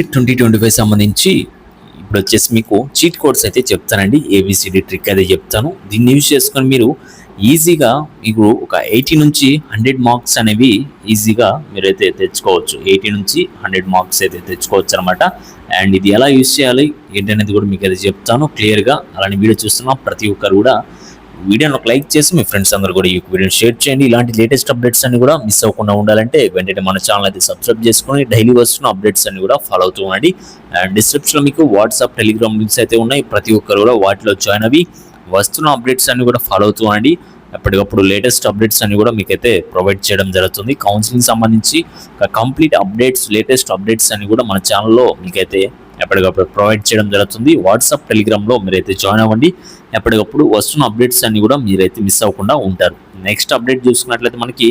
2025 సంబంధించి ఇప్పుడు వచ్చేసి మీకు చీట్ కోడ్స్ అయితే చెప్తానండి. ఏబిసిడి ట్రిక్ అయితే చెప్తాను. దీన్ని యూజ్ చేసుకొని మీరు ఈజీగా మీకు ఒక 80 నుంచి 100 మార్క్స్ అనేవి ఈజీగా మీరైతే తెచ్చుకోవచ్చు. 80 నుంచి 100 మార్క్స్ అయితే తెచ్చుకోవచ్చు అనమాట. అండ్ ఇది ఎలా యూజ్ చేయాలి ఏంటనేది కూడా మీకు అయితే చెప్తాను క్లియర్గా. అలానే వీడియో చూస్తున్న ప్రతి ఒక్కరు కూడా వీడియోని ఒక లైక్ చేసి మీ ఫ్రెండ్స్ అందరూ కూడా ఈ వీడియోని షేర్ చేయండి. ఇలాంటి లేటెస్ట్ అప్డేట్స్ అన్ని కూడా మిస్ అవ్వకుండా ఉండాలంటే వెంటనే మన ఛానల్ అయితే సబ్స్క్రైబ్ చేసుకొని డైలీ వస్తున్న అప్డేట్స్ అన్ని కూడా ఫాలో అవుతూ ఉండండి. అండ్ డిస్క్రిప్షన్లో మీకు వాట్సాప్ టెలిగ్రామ్ లింక్స్ అయితే ఉన్నాయి. ప్రతి ఒక్కరు కూడా వాటిలో జాయిన్ అవి వస్తున్న అప్డేట్స్ అన్ని కూడా ఫాలో అవుతూ ఉండండి. ఎప్పటికప్పుడు లేటెస్ట్ అప్డేట్స్ అన్ని కూడా మీకైతే ప్రొవైడ్ చేయడం జరుగుతుంది. కౌన్సిలింగ్ సంబంధించి కంప్లీట్ అప్డేట్స్ లేటెస్ట్ అప్డేట్స్ అన్ని కూడా మన ఛానల్లో మీకైతే ఎప్పటికప్పుడు ప్రొవైడ్ చేయడం జరుగుతుంది. వాట్సాప్ టెలిగ్రామ్లో మీరైతే జాయిన్ అవ్వండి. ఎప్పటికప్పుడు వస్తున్న అప్డేట్స్ అన్ని కూడా మీరైతే మిస్ అవ్వకుండా ఉంటారు. నెక్స్ట్ అప్డేట్ చూసుకున్నట్లయితే మనకి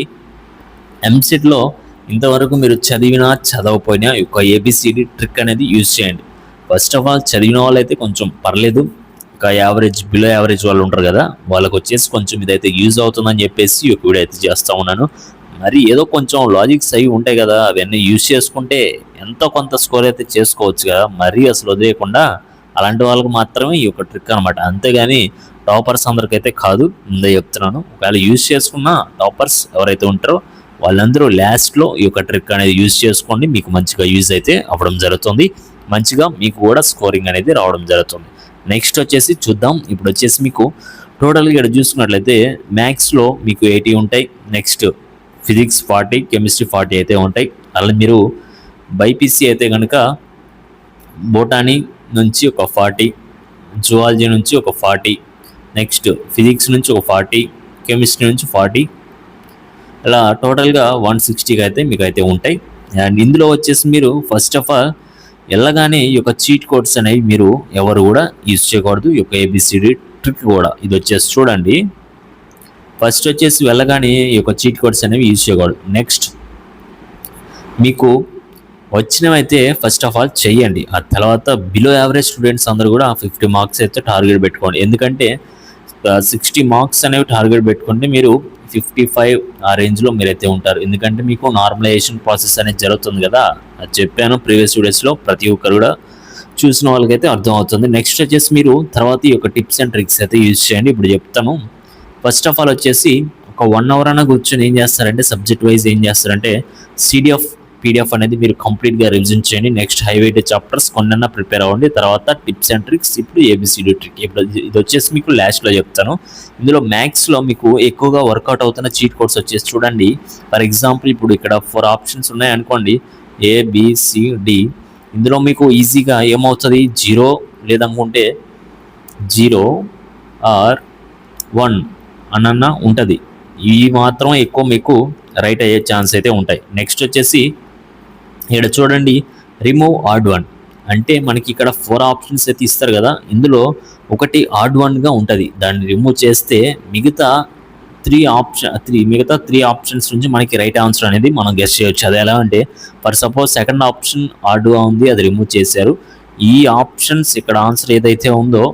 ఎంసెట్లో ఇంతవరకు మీరు చదివినా చదవకపోయినా ఒక ఏబిసిడి ట్రిక్ అనేది యూజ్ చేయండి. ఫస్ట్ ఆఫ్ ఆల్ చదివిన వాళ్ళు అయితే కొంచెం పర్లేదు, ఒక యావరేజ్ బిలో యావరేజ్ వాళ్ళు ఉంటారు కదా, వాళ్ళకి వచ్చేసి కొంచెం ఇదైతే యూజ్ అవుతుందని చెప్పేసి ఒక వీడియో అయితే చేస్తూ ఉన్నాను. మరి ఏదో కొంచెం లాజిక్స్ అవి ఉంటాయి కదా, అవన్నీ యూజ్ చేసుకుంటే ఎంతో కొంత స్కోర్ అయితే చేసుకోవచ్చు కదా. మరీ అసలు వదిలేయకుండా అలాంటి వాళ్ళకి మాత్రమే ఈ యొక్క ట్రిక్ అనమాట. అంతేగాని టాపర్స్ అందరికైతే కాదు, ముందే చెప్తున్నాను. ఒకవేళ యూజ్ చేసుకున్న టాపర్స్ ఎవరైతే ఉంటారో వాళ్ళందరూ లాస్ట్లో ఈ యొక్క ట్రిక్ అనేది యూజ్ చేసుకోండి. మీకు మంచిగా యూజ్ అయితే అవ్వడం జరుగుతుంది. మంచిగా మీకు కూడా స్కోరింగ్ అనేది రావడం జరుగుతుంది. నెక్స్ట్ వచ్చేసి చూద్దాం. ఇప్పుడు వచ్చేసి మీకు టోటల్గా ఇక్కడ చూసుకున్నట్లయితే మ్యాథ్స్లో మీకు 80 ఉంటాయి. నెక్స్ట్ ఫిజిక్స్ 40, కెమిస్ట్రీ 40 అయితే ఉంటాయి. అలా మీరు బైపీసీ అయితే కనుక బోటానీ నుంచి ఒక 40, జువాలజీ నుంచి ఒక 40, నెక్స్ట్ ఫిజిక్స్ నుంచి ఒక 40, కెమిస్ట్రీ నుంచి 40, అలా టోటల్గా 160కి అయితే మీకు అయితే ఉంటాయి. అండ్ ఇందులో వచ్చేసి మీరు ఫస్ట్ ఆఫ్ ఆల్ వెళ్ళగానే ఈ యొక్క చీట్ కోడ్స్ అనేవి మీరు ఎవరు కూడా యూజ్ చేయకూడదు. ఈ యొక్క ఏబిసిడి ట్రిక్ కూడా ఇది వచ్చేసి చూడండి. ఫస్ట్ వచ్చేసి వెళ్ళగానే ఈ యొక్క చీట్ కోడ్స్ అనేవి యూజ్ చేయకూడదు. నెక్స్ట్ మీకు వచ్చినవైతే ఫస్ట్ ఆఫ్ ఆల్ చెయ్యండి. ఆ తర్వాత బిలో యావరేజ్ స్టూడెంట్స్ అందరూ కూడా 50 మార్క్స్ అయితే టార్గెట్ పెట్టుకోండి. ఎందుకంటే 60 మార్క్స్ అనేవి టార్గెట్ పెట్టుకుంటే మీరు 55 ఆ రేంజ్లో మీరైతే ఉంటారు. ఎందుకంటే మీకు నార్మలైజేషన్ ప్రాసెస్ అనేది జరుగుతుంది కదా, అది చెప్పాను ప్రీవియస్ వీడియోస్లో. ప్రతి ఒక్కరు కూడా చూసిన వాళ్ళకైతే అర్థం అవుతుంది. నెక్స్ట్ వచ్చేసి మీరు తర్వాత ఈ యొక్క టిప్స్ అండ్ ట్రిక్స్ అయితే యూజ్ చేయండి. ఇప్పుడు చెప్తాను. ఫస్ట్ ఆఫ్ ఆల్ వచ్చేసి ఒక 1 అవర్ అన్న కూర్చొని ఏం చేస్తారంటే సబ్జెక్ట్ వైజ్ ఏం చేస్తారంటే పీడిఎఫ్ అనేది మీరు కంప్లీట్గా రివిజన్ చేయండి. నెక్స్ట్ హైవైట్ చాప్టర్స్ కొన్నన్నా ప్రిపేర్ అవ్వండి. తర్వాత టిప్స్ అండ్ ట్రిక్స్, ఇప్పుడు ఏబిసిడి ట్రిక్. ఇప్పుడు ఇది వచ్చేసి మీకు లాస్ట్లో చెప్తాను. ఇందులో మ్యాథ్స్లో మీకు ఎక్కువగా వర్కౌట్ అవుతున్న చీట్ కోడ్స్ వచ్చేసి చూడండి. ఫర్ ఎగ్జాంపుల్ ఇప్పుడు ఇక్కడ 4 ఆప్షన్స్ ఉన్నాయి అనుకోండి, ఏబిసిడి. ఇందులో మీకు ఈజీగా ఏమవుతుంది, 0 లేదనుకుంటే 0 ఆర్ 1 అన్న ఉంటుంది. ఇవి మాత్రం ఎక్కువ మీకు రైట్ అయ్యే ఛాన్స్ అయితే ఉంటాయి. నెక్స్ట్ వచ్చేసి ఇక్కడ చూడండి, రిమూవ్ ఆడ్ 1 అంటే మనకి ఇక్కడ 4 ఆప్షన్స్ అయితే ఇస్తారు కదా, ఇందులో ఒకటి ఆడ్ 1గా ఉంటుంది. దాన్ని రిమూవ్ చేస్తే మిగతా 3 ఆప్షన్స్ నుంచి మనకి రైట్ ఆన్సర్ అనేది మనం గెస్ చేయొచ్చు. అది ఎలా అంటే ఫర్ సపోజ్ సెకండ్ ఆప్షన్ ఆడ్గా ఉంది, అది రిమూవ్ చేశారు. ఈ ఆప్షన్స్ ఇక్కడ ఆన్సర్ ఏదైతే ఉందో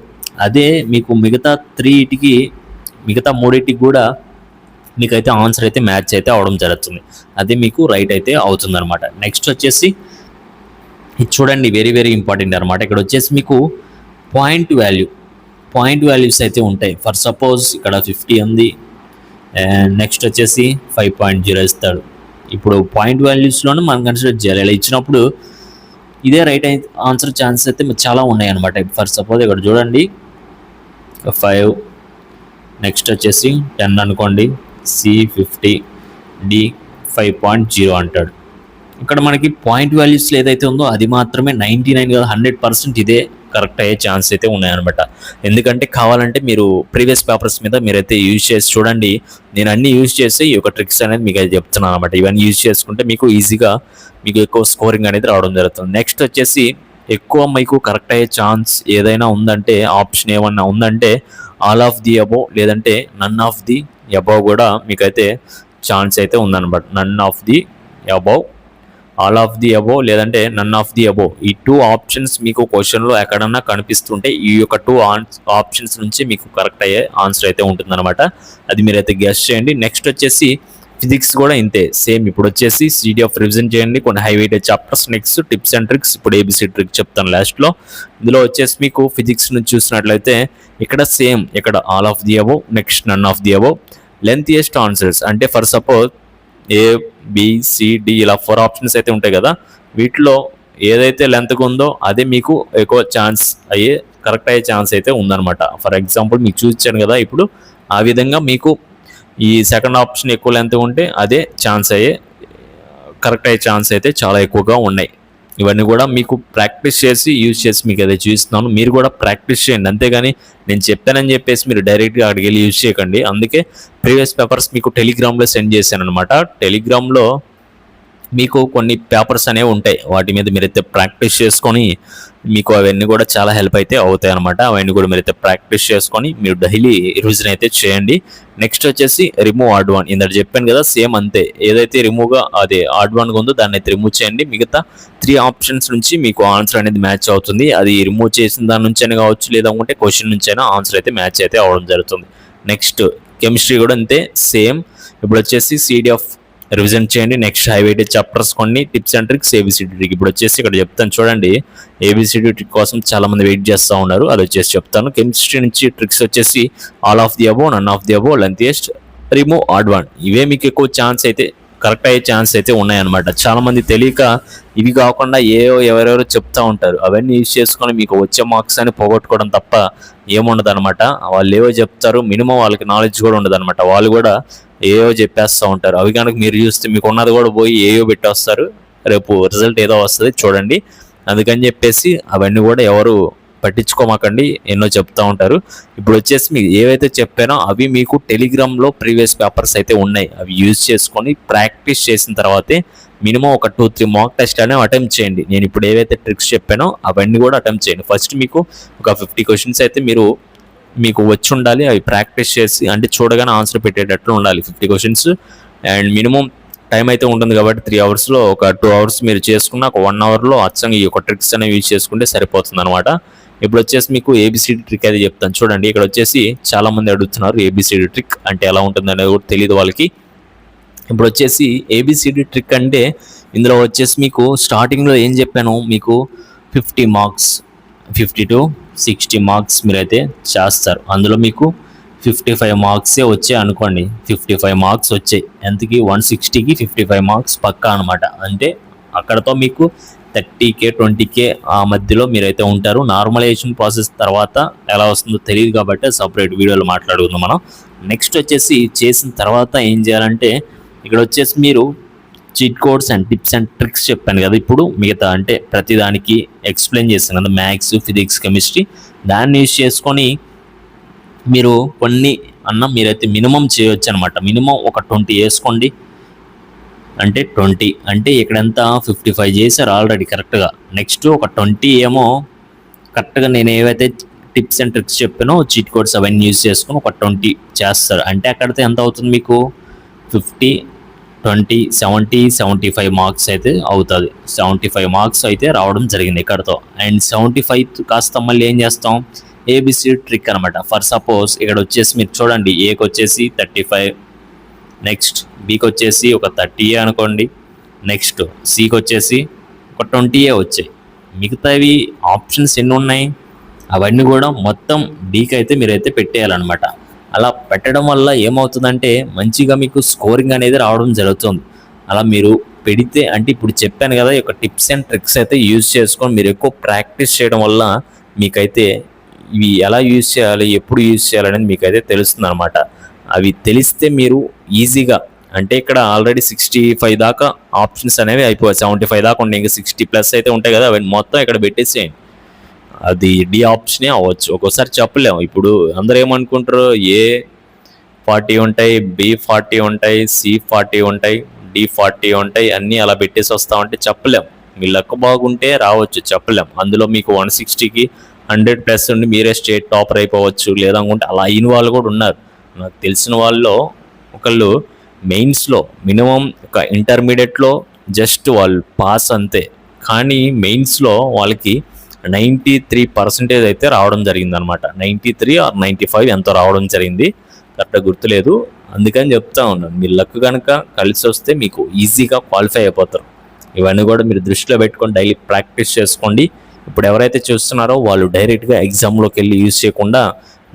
అదే మీకు మిగతా 3టికి కూడా మీకైతే ఆన్సర్ అయితే మ్యాచ్ అయితే అవడం జరుగుతుంది. అది మీకు రైట్ అయితే అవుతుంది అనమాట. నెక్స్ట్ వచ్చేసి ఇది చూడండి, వెరీ వెరీ ఇంపార్టెంట్ అనమాట. ఇక్కడ వచ్చేసి మీకు పాయింట్ వాల్యూస్ అయితే ఉంటాయి. ఫర్ సపోజ్ ఇక్కడ 50 ఉంది, అండ్ నెక్స్ట్ వచ్చేసి 5.0 ఇస్తాడు. ఇప్పుడు పాయింట్ వాల్యూస్లోనే మనం కన్సిడర్ చేయాలి. ఇలా ఇచ్చినప్పుడు ఇదే రైట్ ఆన్సర్ ఛాన్సెస్ అయితే చాలా ఉన్నాయి అనమాట. ఫర్ సపోజ్ ఇక్కడ చూడండి 5, నెక్స్ట్ వచ్చేసి 10 అనుకోండి, C50, D 5.0 అంటాడు. ఇక్కడ మనకి పాయింట్ వాల్యూస్ ఏదైతే ఉందో అది మాత్రమే 99 కాదు 100% ఇదే కరెక్ట్ అయ్యే ఛాన్స్ అయితే ఉన్నాయన్నమాట. ఎందుకంటే కావాలంటే మీరు ప్రీవియస్ పేపర్స్ మీద మీరైతే యూజ్ చేసి చూడండి. నేను అన్ని యూజ్ చేసి ఈ యొక్క ట్రిక్స్ అనేది మీకు అయితే చెప్తున్నాను అనమాట. ఇవన్నీ యూజ్ చేసుకుంటే మీకు ఈజీగా మీకు ఎక్కువ స్కోరింగ్ అనేది రావడం జరుగుతుంది. నెక్స్ట్ వచ్చేసి ఎక్కువ మీకు కరెక్ట్ అయ్యే ఛాన్స్ ఏదైనా ఉందంటే, ఆప్షన్ ఏమన్నా ఉందంటే ఆల్ ఆఫ్ ది అబోవ్ లేదంటే నన్ ఆఫ్ ది అబోవ్ కూడా మీకైతే ఛాన్స్ అయితే ఉందన్నమాట. None of the above, all of the above లేదంటే నన్ ఆఫ్ ది అబోవ్, ఈ 2 ఆప్షన్స్ మీకు క్వశ్చన్లో ఎక్కడన్నా కనిపిస్తుంటే ఈ యొక్క 2 ఆప్షన్స్ నుంచి మీకు కరెక్ట్ అయ్యే ఆన్సర్ అయితే ఉంటుందన్నమాట. అది మీరైతే గెస్ చేయండి. నెక్స్ట్ వచ్చేసి ఫిజిక్స్ కూడా ఇంతే సేమ్. ఇప్పుడు వచ్చేసి CDF రివిజన్ చేయండి, కొన్ని high weightage chapters. Next tips and tricks, ఇప్పుడు ABC ట్రిక్ చెప్తాను లాస్ట్లో. ఇందులో వచ్చేసి మీకు ఫిజిక్స్ నుంచి చూసినట్లయితే ఇక్కడ సేమ్, ఇక్కడ all of the above, next none of the above. Lengthiest answers అంటే ఫర్ సపోజ్ ABCD ఇలా 4 ఆప్షన్స్ అయితే ఉంటాయి కదా, వీటిలో ఏదైతే లెంత్గా ఉందో అదే మీకు ఎక్కువ కరెక్ట్ అయ్యే ఛాన్స్ అయితే ఉందన్నమాట. ఫర్ ఎగ్జాంపుల్ మీకు చూపించాను కదా ఇప్పుడు, ఆ విధంగా మీకు ఈ సెకండ్ ఆప్షన్ ఎక్కువ లెంత్ ఉంటే అదే కరెక్ట్ అయ్యే ఛాన్స్ అయితే చాలా ఎక్కువగా ఉన్నాయి. ఇవన్నీ కూడా మీకు ప్రాక్టీస్ చేసి యూజ్ చేసి మీకు అదే చూస్తున్నాను. మీరు కూడా ప్రాక్టీస్ చేయండి, అంతేగాని నేను చెప్పానని చెప్పేసి మీరు డైరెక్ట్గా అక్కడికి వెళ్ళి యూజ్ చేయకండి. అందుకే ప్రీవియస్ పేపర్స్ మీకు టెలిగ్రామ్లో సెండ్ చేశాను అనమాట. టెలిగ్రామ్లో మీకు కొన్ని పేపర్స్ అనేవి ఉంటాయి, వాటి మీద మీరైతే ప్రాక్టీస్ చేసుకొని మీకు అవన్నీ కూడా చాలా హెల్ప్ అయితే అవుతాయి అనమాట. అవన్నీ కూడా మీరైతే ప్రాక్టీస్ చేసుకొని మీరు డైలీ రివిజన్ అయితే చేయండి. నెక్స్ట్ వచ్చేసి రిమూవ్ ఆడ్ వన్, ఇందాక చెప్పాను కదా సేమ్ అంతే. ఏదైతే రిమూవ్గా అదే ఆడ్ వన్గా ఉందో దాన్ని అయితే రిమూవ్ చేయండి. మిగతా 3 ఆప్షన్స్ నుంచి మీకు ఆన్సర్ అనేది మ్యాచ్ అవుతుంది. అది రిమూవ్ చేసిన దాని నుంచి అయినా కావచ్చు, లేదంటే క్వశ్చన్ నుంచి అయినా ఆన్సర్ అయితే మ్యాచ్ అయితే అవడం జరుగుతుంది. నెక్స్ట్ కెమిస్ట్రీ కూడా అంతే సేమ్. ఇప్పుడు వచ్చేసి CDF రివిజన్ చేయండి. నెక్స్ట్ హై వెయిటేజ్ చాప్టర్స్ కొన్ని, tips and tricks, ABCD trick. ఇప్పుడు వచ్చేసి ఇక్కడ చెప్తాను చూడండి, ABCD ట్రిక్ కోసం చాలా మంది వెయిట్ చేస్తూ ఉన్నారు, అది వచ్చేసి చెప్తాను. కెమిస్ట్రీ నుంచి ట్రిక్స్ వచ్చేసి all of the above, none of the above, lengthiest, remove odd one. ఇవే మీకు ఎక్కువ ఛాన్స్ అయితే కరెక్ట్ అయ్యే ఛాన్స్ అయితే ఉన్నాయన్నమాట. చాలా మంది తెలియక ఇవి కాకుండా ఎవరెవరో చెప్తా ఉంటారు, అవన్నీ యూజ్ చేసుకొని మీకు వచ్చే మార్క్స్ అని పోగొట్టుకోవడం తప్ప ఏముండదు అనమాట. వాళ్ళు ఏవో చెప్తారు, మినిమం వాళ్ళకి నాలెడ్జ్ కూడా ఉండదు అనమాట. వాళ్ళు కూడా ఏవో చెప్పేస్తూ ఉంటారు. అవి కనుక మీరు చూస్తే మీకు ఉన్నది కూడా పోయి ఏవో పెట్టేస్తారు, రేపు రిజల్ట్ ఏదో వస్తుంది చూడండి. అందుకని చెప్పేసి అవన్నీ కూడా ఎవరు పట్టించుకోమాకండి, ఎన్నో చెప్తా ఉంటారు. ఇప్పుడు వచ్చేసి మీకు ఏవైతే చెప్పానో అవి మీకు టెలిగ్రామ్లో ప్రీవియస్ పేపర్స్ అయితే ఉన్నాయి, అవి యూజ్ చేసుకొని ప్రాక్టీస్ చేసిన తర్వాతే మినిమం ఒక 2-3 మాక్ టెస్ట్ అనేవి అటెంప్ట్ చేయండి. నేను ఇప్పుడు ఏవైతే ట్రిక్స్ చెప్పానో అవన్నీ కూడా అటెంప్ట్ చేయండి. ఫస్ట్ మీకు ఒక 50 క్వశ్చన్స్ అయితే మీకు వచ్చి ఉండాలి, అవి ప్రాక్టీస్ చేసి అంటే చూడగానే ఆన్సర్ పెట్టేటట్లు ఉండాలి 50 క్వశ్చన్స్. అండ్ మినిమం టైం అయితే ఉంటుంది కాబట్టి 3 అవర్స్లో ఒక 2 అవర్స్ మీరు చేసుకున్న ఒక 1 అవర్లో అచ్చంగా ఈ యొక్క ట్రిక్స్ అనేవి యూజ్ చేసుకుంటే సరిపోతుంది అనమాట. ఇప్పుడు వచ్చేసి మీకు ABCD ట్రిక్ అయితే చెప్తాను చూడండి. ఇక్కడ వచ్చేసి చాలా మంది అడుగుతున్నారు ABCD ట్రిక్ అంటే ఎలా ఉంటుంది అనేది కూడా తెలియదు వాళ్ళకి. ఇప్పుడు వచ్చేసి ABCD ట్రిక్ అంటే ఇందులో వచ్చేసి మీకు స్టార్టింగ్లో ఏం చెప్పాను, మీకు 50 మార్క్స్, 50 to 60 మార్క్స్ మీరైతే చేస్తారు. అందులో మీకు 55 మార్క్సే వచ్చాయి అనుకోండి, 55 మార్క్స్ వచ్చాయి. ఎంతకి 160కి 55 మార్క్స్ పక్కా అనమాట. అంటే అక్కడతో మీకు 30K 20K ఆ మధ్యలో మీరైతే ఉంటారు. నార్మలైజేషన్ ప్రాసెస్ తర్వాత ఎలా వస్తుందో తెలియదు కాబట్టి సపరేట్ వీడియోలో మాట్లాడుకుందాం మనం. నెక్స్ట్ వచ్చేసి చేసిన తర్వాత ఏం చేయాలంటే ఇక్కడ వచ్చేసి మీరు cheat codes and tips and tricks చెప్పాను కదా, ఇప్పుడు మిగతా అంటే ప్రతిదానికి ఎక్స్ప్లెయిన్ చేస్తాను కదా, మ్యాథ్స్, ఫిజిక్స్, కెమిస్ట్రీ, దాన్ని యూజ్ చేసుకొని మీరు కొన్ని మీరైతే మినిమం చేయొచ్చు అనమాట. మినిమం ఒక 20 వేసుకోండి, అంటే 20 అంటే ఇక్కడంతా 55 చేశారు ఆల్రెడీ కరెక్ట్గా. నెక్స్ట్ ఒక 20 ఏమో కరెక్ట్గా నేను ఏవైతే టిప్స్ అండ్ ట్రిక్స్ చెప్పానో చీట్ కోడ్స్ అవన్నీ యూజ్ చేసుకొని ఒక 20 చేస్తారు. అంటే అక్కడితో ఎంత అవుతుంది మీకు 50, 20, 70, 75 మార్క్స్ అయితే అవుతుంది. 75 మార్క్స్ అయితే రావడం జరిగింది ఇక్కడతో. అండ్ 75 కాస్త మళ్ళీ ఏం చేస్తాం, ABCD ట్రిక్ అనమాట. ఫర్ సపోజ్ ఇక్కడ వచ్చేసి మీరు చూడండి, ఏకి వచ్చేసి 35, నెక్స్ట్ బీకి వచ్చేసి ఒక 30 అనుకోండి, నెక్స్ట్ సికి వచ్చేసి ఒక 20 వచ్చాయి. మిగతావి ఆప్షన్స్ ఎన్ని ఉన్నాయి అవన్నీ కూడా మొత్తం డీకి అయితే మీరైతే పెట్టేయాలన్నమాట. అలా పెట్టడం వల్ల ఏమవుతుందంటే మంచిగా మీకు స్కోరింగ్ అనేది రావడం జరుగుతుంది. అలా మీరు పెడితే అంటే ఇప్పుడు చెప్పాను కదా, ఈ యొక్క టిప్స్ అండ్ ట్రిక్స్ అయితే యూజ్ చేసుకొని మీరు ఎక్కువ ప్రాక్టీస్ చేయడం వల్ల మీకైతే ఇవి ఎలా యూజ్ చేయాలి, ఎప్పుడు యూజ్ చేయాలనేది మీకైతే తెలుస్తుంది అనమాట. అవి తెలిస్తే మీరు ఈజీగా అంటే ఇక్కడ ఆల్రెడీ 65 దాకా ఆప్షన్స్ అనేవి అయిపోయాయి, 75 దాకా ఉండే, ఇంకా 60+ అయితే ఉంటాయి కదా, అవన్నీ మొత్తం ఇక్కడ పెట్టేసేయండి. అది డి ఆప్షనే అవ్వచ్చు, ఒక్కోసారి చెప్పలేము. ఇప్పుడు అందరూ ఏమనుకుంటారు, A40 ఉంటాయి, B40 ఉంటాయి, C40 ఉంటాయి, D40 ఉంటాయి, అన్నీ అలా పెట్టేసి వస్తా ఉంటే చెప్పలేం. మీ లక్ బాగుంటే రావచ్చు, చెప్పలేం. అందులో మీకు 160కి 100+ ఉండి మీరే స్టేట్ టాపర్ అయిపోవచ్చు, లేదనుకుంటే అలా అయిన వాళ్ళు కూడా ఉన్నారు. నాకు తెలిసిన వాళ్ళు ఒకళ్ళు మెయిన్స్లో మినిమం ఒక ఇంటర్మీడియట్లో జస్ట్ వాళ్ళు పాస్ అంతే, కానీ మెయిన్స్లో వాళ్ళకి 93% అయితే రావడం జరిగింది అనమాట. 93 or 95 ఎంతో రావడం జరిగింది, కరెక్ట్గా గుర్తులేదు. అందుకని చెప్తా ఉన్నాను, మీరు లక్ కనుక కలిసి వస్తే మీకు ఈజీగా క్వాలిఫై అయిపోతారు. ఇవన్నీ కూడా మీరు దృష్టిలో పెట్టుకొని డైలీ ప్రాక్టీస్ చేసుకోండి. ఇప్పుడు ఎవరైతే చూస్తున్నారో వాళ్ళు డైరెక్ట్గా ఎగ్జామ్లోకి వెళ్ళి యూజ్ చేయకుండా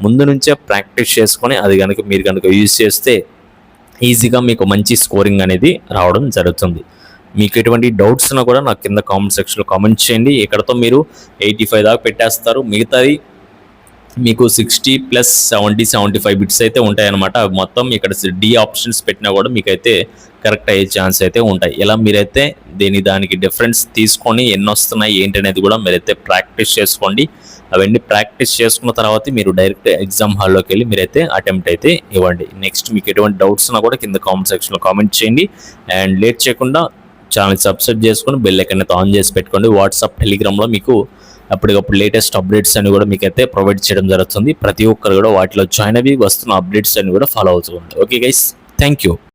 ముందు నుంచే ప్రాక్టీస్ చేసుకొని అది కనుక మీరు కనుక యూజ్ చేస్తే ఈజీగా మీకు మంచి స్కోరింగ్ అనేది రావడం జరుగుతుంది. మీకు ఎటువంటి డౌట్స్ ఉన్నా కూడా నాకు కింద కామెంట్ సెక్షన్లో కామెంట్ చేయండి. ఇక్కడతో మీరు 85 దాకా పెట్టేస్తారు. మిగతాది మీకు 60 ప్లస్ 75 బిట్స్ అయితే ఉంటాయన్నమాట. అవి మొత్తం ఇక్కడ డి ఆప్షన్స్ పెట్టినా కూడా మీకైతే కరెక్ట్ అయ్యే ఛాన్స్ అయితే ఉంటాయి. ఇలా మీరైతే దానికి డిఫరెన్స్ తీసుకొని ఎన్ని వస్తున్నాయి ఏంటి అనేది కూడా మీరైతే ప్రాక్టీస్ చేసుకోండి. అవన్నీ ప్రాక్టీస్ చేసుకున్న తర్వాత మీరు డైరెక్ట్ ఎగ్జామ్ హాల్లోకి వెళ్ళి మీరైతే అటెంప్ట్ అయితే ఇవ్వండి. నెక్స్ట్ మీకు ఎటువంటి డౌట్స్ ఉన్నా కూడా కింద కామెంట్ సెక్షన్లో కామెంట్ చేయండి. అండ్ లేట్ చేయకుండా ఛానల్ సబ్స్క్రైబ్ చేసుకొని బెల్ ఐకాన్ అయితే ఆన్ చేసి పెట్టుకోండి. వాట్సాప్, టెలిగ్రామ్లో మీకు అప్పటికప్పుడు లేటెస్ట్ అప్డేట్స్ అని కూడా మీకైతే ప్రొవైడ్ చేయడం జరుగుతుంది. ప్రతి ఒక్కరు కూడా వాటిలో జాయిన్ అవి వస్తున్న అప్డేట్స్ అని కూడా ఫాలో అవుతూ ఉంటారు. Okay guys, thank you.